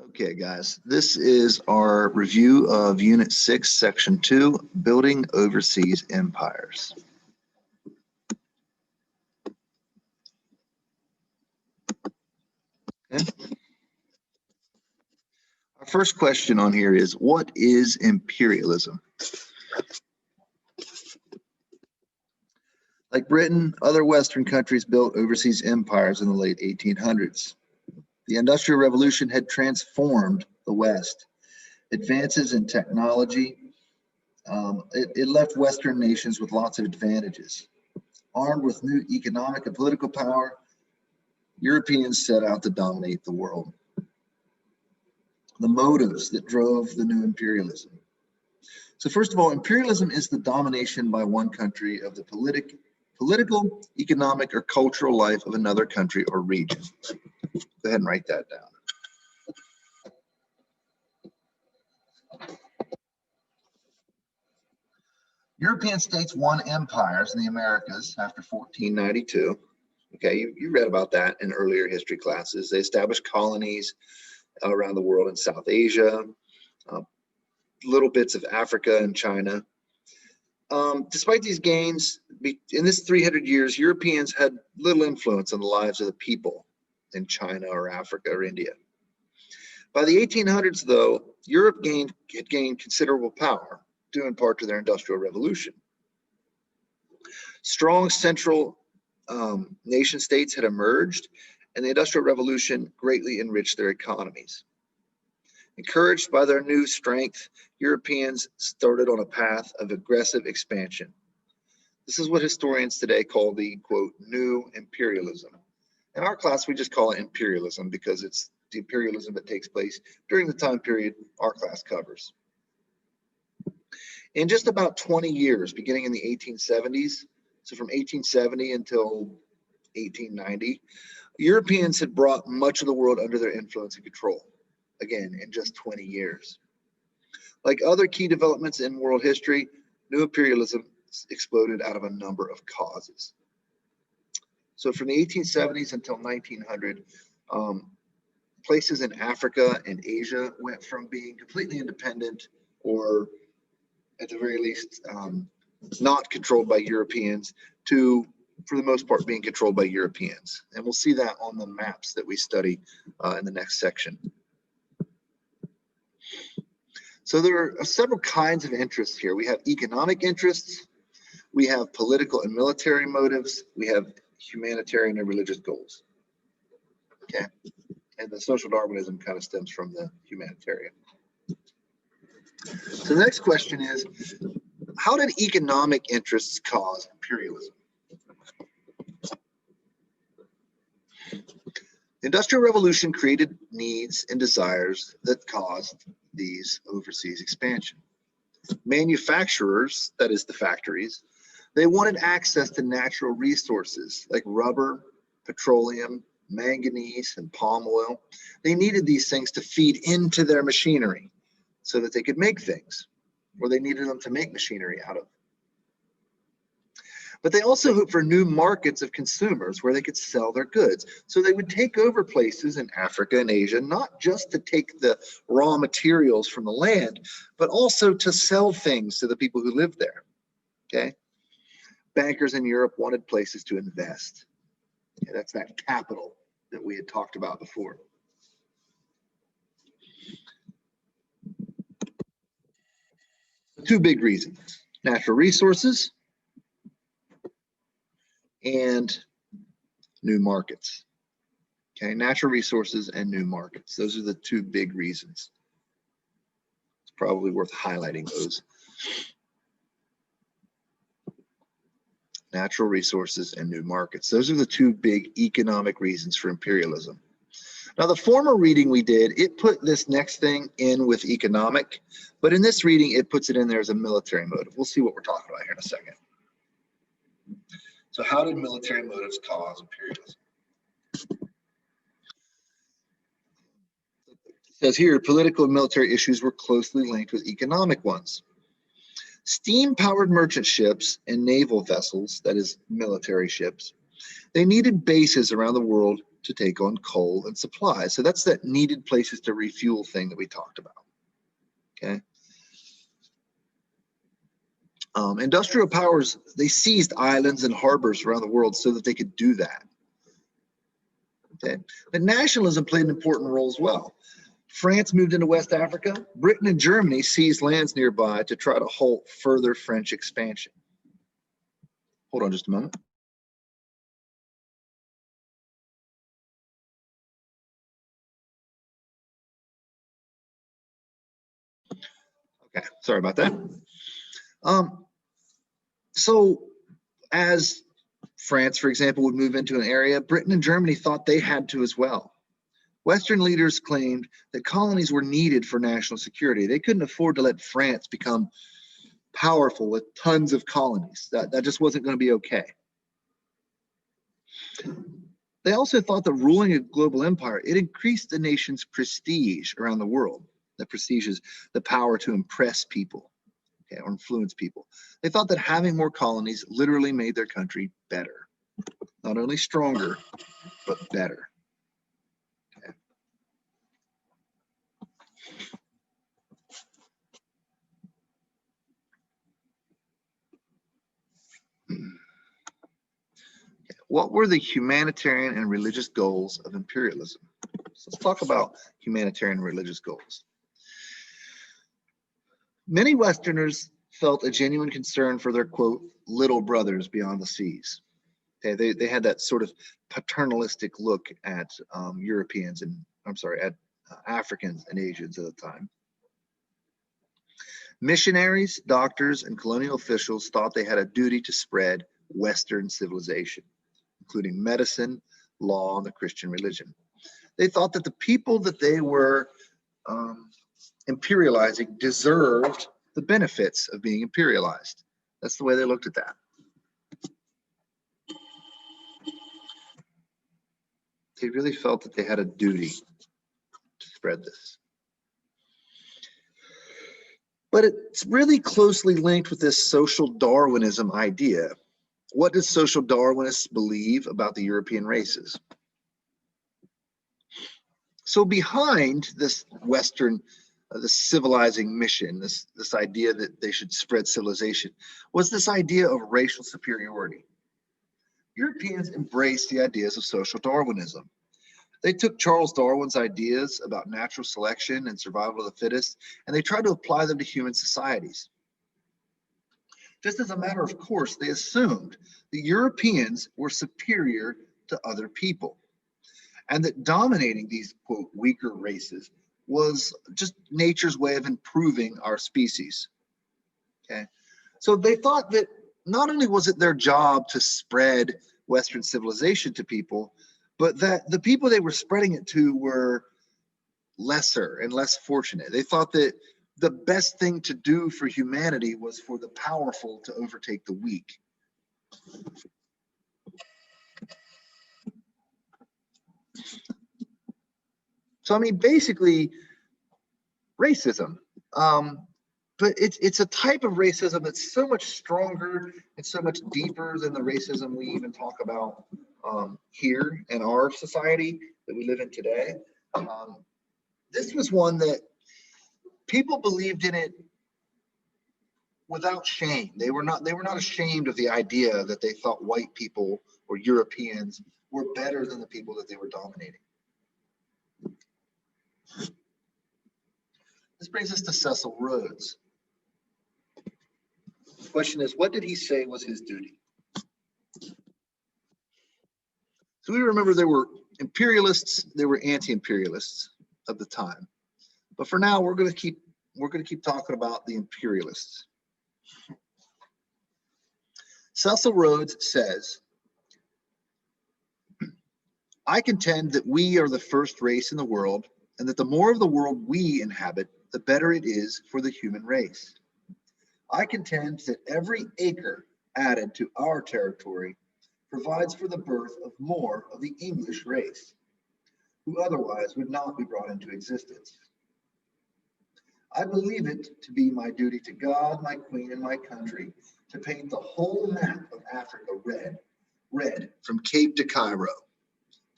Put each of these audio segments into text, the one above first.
Okay, guys, this is our review of Unit 6, Section 2, Building Overseas Empires. Okay. Our first question on here is, what is imperialism? Like Britain, other Western countries built overseas empires in the late 1800s. The Industrial Revolution had transformed the West. Advances in technology, it left Western nations with lots of advantages. Armed with new economic and political power, Europeans set out to dominate the world. The motives that drove the new imperialism. So first of all, imperialism is the domination by one country of the political, economic, or cultural life of another country or region. Go ahead and write that down. European states won empires in the Americas after 1492. Okay, you read about that in earlier history classes. They established colonies around the world in South Asia, little bits of Africa and China. Despite these gains, in this 300 years, Europeans had little influence on the lives of the people in China or Africa or India. By the 1800s, though, Europe had gained considerable power, due in part to their Industrial Revolution. Strong central nation states had emerged, and the Industrial Revolution greatly enriched their economies. Encouraged by their new strength, Europeans started on a path of aggressive expansion. This is what historians today call the, quote, new imperialism. In our class, we just call it imperialism because it's the imperialism that takes place during the time period our class covers. In just about 20 years, beginning in the 1870s, so from 1870 until 1890, Europeans had brought much of the world under their influence and control, again, in just 20 years. Like other key developments in world history, new imperialism exploded out of a number of causes. So from the 1870s until 1900, places in Africa and Asia went from being completely independent or at the very least not controlled by Europeans to, for the most part, being controlled by Europeans. And we'll see that on the maps that we study in the next section. So there are several kinds of interests here. We have economic interests, we have political and military motives, we have humanitarian and religious goals. Okay, and the social Darwinism kind of stems from the humanitarian. So the next question is, how did economic interests cause imperialism? The Industrial Revolution created needs and desires that caused these overseas expansion. Manufacturers, that is the factories, they wanted access to natural resources like rubber, petroleum, manganese, and palm oil. They needed these things to feed into their machinery so that they could make things, or they needed them to make machinery out of. But they also hoped for new markets of consumers where they could sell their goods. So they would take over places in Africa and Asia, not just to take the raw materials from the land, but also to sell things to the people who lived there. Okay. Bankers in Europe wanted places to invest. Okay, that's that capital that we had talked about before. Two big reasons: natural resources and new markets. Okay, natural resources and new markets. Those are the two big reasons. It's probably worth highlighting those. Natural resources and new markets. Those are the two big economic reasons for imperialism. Now, the former reading we did, it put this next thing in with economic, but in this reading, it puts it in there as a military motive. We'll see what we're talking about here in a second. So how did military motives cause imperialism? It says here, political and military issues were closely linked with economic ones. Steam-powered merchant ships and naval vessels, that is military ships, they needed bases around the world to take on coal and supplies. So that's that needed places to refuel thing that we talked about. Okay. Industrial powers, they seized islands and harbors around the world so that they could do that. Okay. But nationalism played an important role as well. France moved into West Africa. Britain and Germany seized lands nearby to try to halt further French expansion. Hold on just a moment. Okay, sorry about that. So as France, for example, would move into an area, Britain and Germany thought they had to as well. Western leaders claimed that colonies were needed for national security. They couldn't afford to let France become powerful with tons of colonies. That just wasn't going to be okay. They also thought that ruling a global empire, it increased the nation's prestige around the world. The prestige is the power to impress people, okay, or influence people. They thought that having more colonies literally made their country better. Not only stronger, but better. Okay. What were the humanitarian and religious goals of imperialism? So let's talk about humanitarian and religious goals. Many Westerners felt a genuine concern for their, quote, little brothers beyond the seas. Okay, they had that sort of paternalistic look at Europeans and, at Africans and Asians at the time. Missionaries, doctors, and colonial officials thought they had a duty to spread Western civilization, including medicine, law, and the Christian religion. They thought that the people that they were imperializing deserved the benefits of being imperialized. That's the way they looked at that. They really felt that they had a duty to spread this. But it's really closely linked with this social Darwinism idea. What does social Darwinists believe about the European races? So behind this Western, this civilizing mission, this idea that they should spread civilization, was this idea of racial superiority. Europeans embraced the ideas of social Darwinism. They took Charles Darwin's ideas about natural selection and survival of the fittest, and they tried to apply them to human societies. Just as a matter of course, they assumed the Europeans were superior to other people, and that dominating these, quote, weaker races was just nature's way of improving our species. Okay, so they thought that not only was it their job to spread Western civilization to people, but that the people they were spreading it to were lesser and less fortunate. They thought that the best thing to do for humanity was for the powerful to overtake the weak. So, I mean, basically, racism. But it's a type of racism that's so much stronger and so much deeper than the racism we even talk about here in our society that we live in today. This was one that people believed in it without shame. They were not ashamed of the idea that they thought white people or Europeans were better than the people that they were dominating. This brings us to Cecil Rhodes. The question is, what did he say was his duty? So we remember there were imperialists, there were anti-imperialists of the time. But for now, we're going to keep talking about the imperialists. Cecil Rhodes says, I contend that we are the first race in the world, and that the more of the world we inhabit, the better it is for the human race. I contend that every acre added to our territory provides for the birth of more of the English race, who otherwise would not be brought into existence. I believe it to be my duty to God, my Queen, and my country to paint the whole map of Africa red from Cape to Cairo,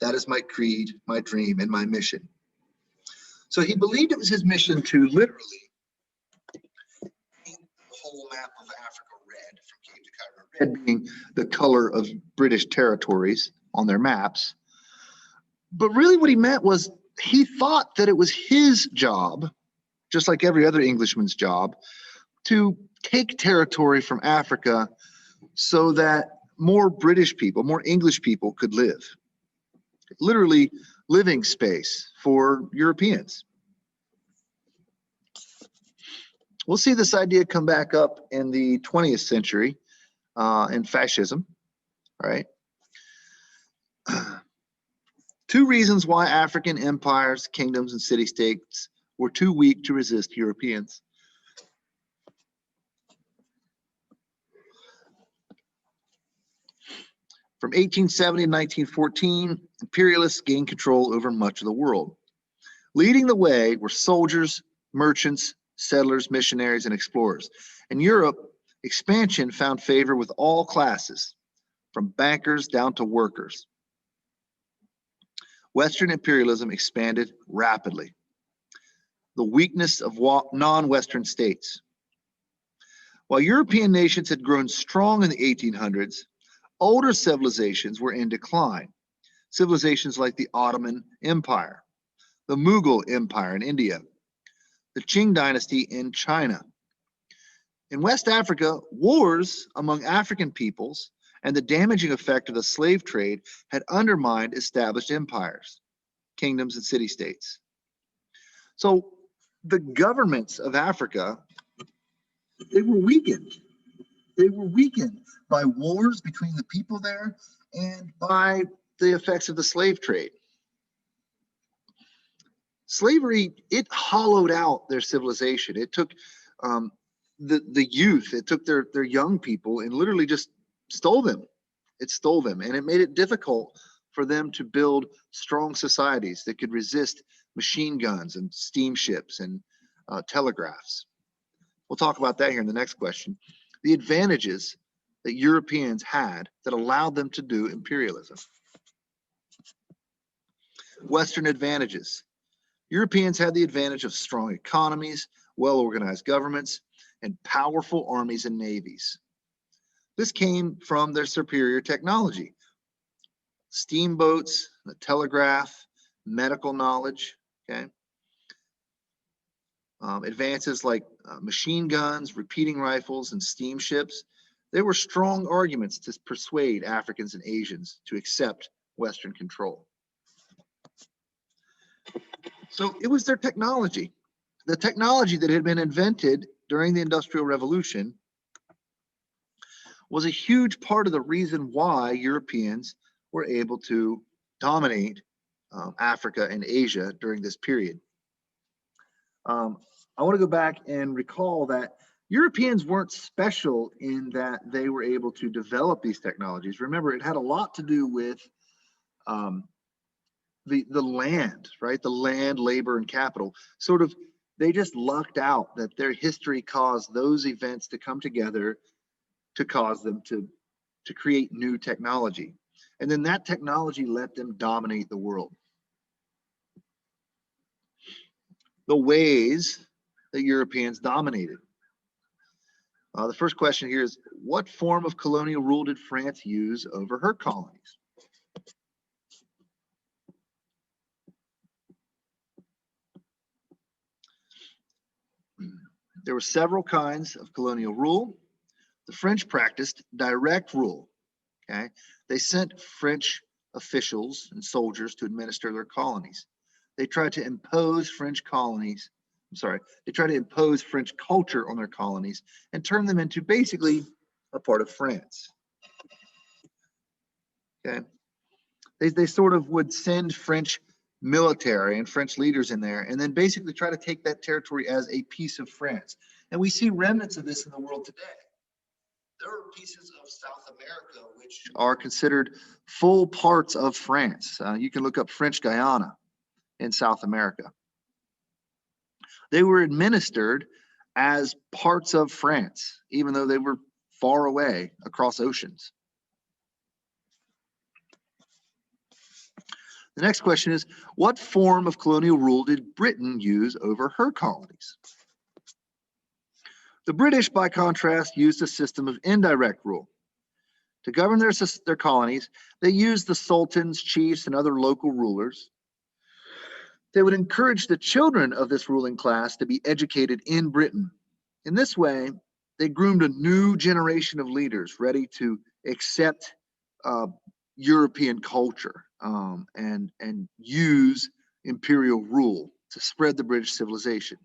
That is my creed, my dream, and my mission. So he believed it was his mission to literally paint the whole map of Africa red from Cape to Cairo, red being the color of British territories on their maps. But really what he meant was he thought that it was his job, just like every other Englishman's job, to take territory from Africa so that more British people, more English people could live. Literally living space for Europeans. We'll see this idea come back up in the 20th century in fascism, right? Two reasons why African empires, kingdoms, and city-states were too weak to resist Europeans. From 1870 to 1914, imperialists gained control over much of the world. Leading the way were soldiers, merchants, settlers, missionaries, and explorers. In Europe, expansion found favor with all classes, from bankers down to workers. Western imperialism expanded rapidly. The weakness of non-Western states. While European nations had grown strong in the 1800s, older civilizations were in decline. Civilizations like the Ottoman Empire, the Mughal Empire in India, the Qing dynasty in China. In West Africa, wars among African peoples and the damaging effect of the slave trade had undermined established empires, kingdoms, and city-states. So the governments of Africa, they were weakened. They were weakened by wars between the people there and by the effects of the slave trade. Slavery, it hollowed out their civilization. It took the youth, it took their young people and literally just stole them. It stole them, and it made it difficult for them to build strong societies that could resist machine guns and steamships and telegraphs. We'll talk about that here in the next question. The advantages that Europeans had that allowed them to do imperialism. Western advantages. Europeans had the advantage of strong economies, well-organized governments, and powerful armies and navies. This came from their superior technology. Steamboats, the telegraph, medical knowledge, okay? Advances like machine guns, repeating rifles, and steamships. They were strong arguments to persuade Africans and Asians to accept Western control. So it was their technology. The technology that had been invented during the Industrial Revolution was a huge part of the reason why Europeans were able to dominate Africa and Asia during this period. I want to go back and recall that Europeans weren't special in that they were able to develop these technologies. Remember, it had a lot to do with the land, right? The land, labor, and capital. Sort of, they just lucked out that their history caused those events to come together to cause them to create new technology. And then that technology let them dominate the world. The ways that Europeans dominated. The first question here is, what form of colonial rule did France use over her colonies? There were several kinds of colonial rule. The French practiced direct rule. Okay, they sent French officials and soldiers to administer their colonies. They tried to impose French colonies. They tried to impose French culture on their colonies and turn them into basically a part of France. Okay, they sort of would send French military and French leaders in there and then basically try to take that territory as a piece of France. And we see remnants of this in the world today. There are pieces of South America which are considered full parts of France. You can look up French Guiana in South America. They were administered as parts of France, even though they were far away across oceans. The next question is, what form of colonial rule did Britain use over her colonies? The British, by contrast, used a system of indirect rule. To govern their colonies, they used the sultans, chiefs, and other local rulers. They would encourage the children of this ruling class to be educated in Britain. In this way, they groomed a new generation of leaders ready to accept European culture and use imperial rule to spread the British civilization.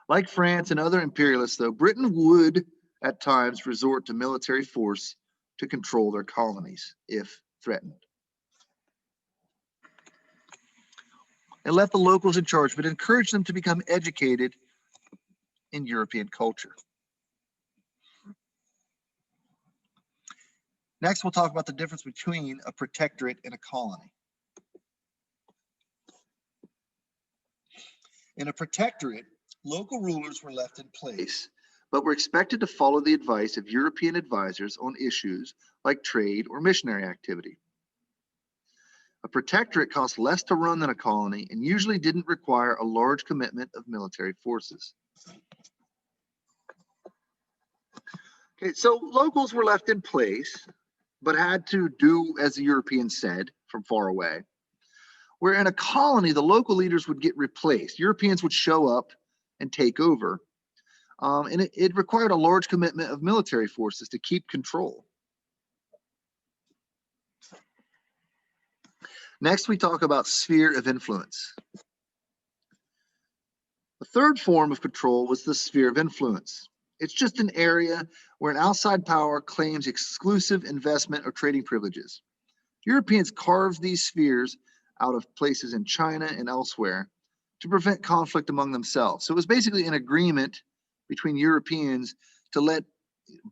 Like France and other imperialists, though, Britain would at times resort to military force to control their colonies if threatened. It left the locals in charge, but encouraged them to become educated in European culture. Next, we'll talk about the difference between a protectorate and a colony. In a protectorate, local rulers were left in place, but were expected to follow the advice of European advisors on issues like trade or missionary activity. A protectorate cost less to run than a colony and usually didn't require a large commitment of military forces. Okay, so locals were left in place, but had to do as the Europeans said from far away. Where in a colony, the local leaders would get replaced. Europeans would show up and take over. And it required a large commitment of military forces to keep control. Next, we talk about sphere of influence. The third form of control was the sphere of influence. It's just an area where an outside power claims exclusive investment or trading privileges. Europeans carved these spheres out of places in China and elsewhere to prevent conflict among themselves. So it was basically an agreement between Europeans to let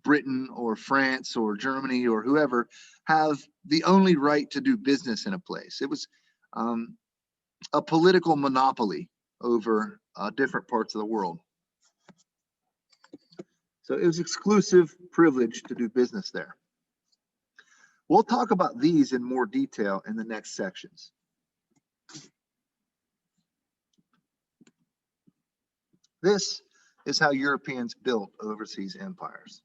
Britain or France or Germany or whoever have the only right to do business in a place. It was a political monopoly over different parts of the world. So it was exclusive privilege to do business there. We'll talk about these in more detail in the next sections. This is how Europeans built overseas empires.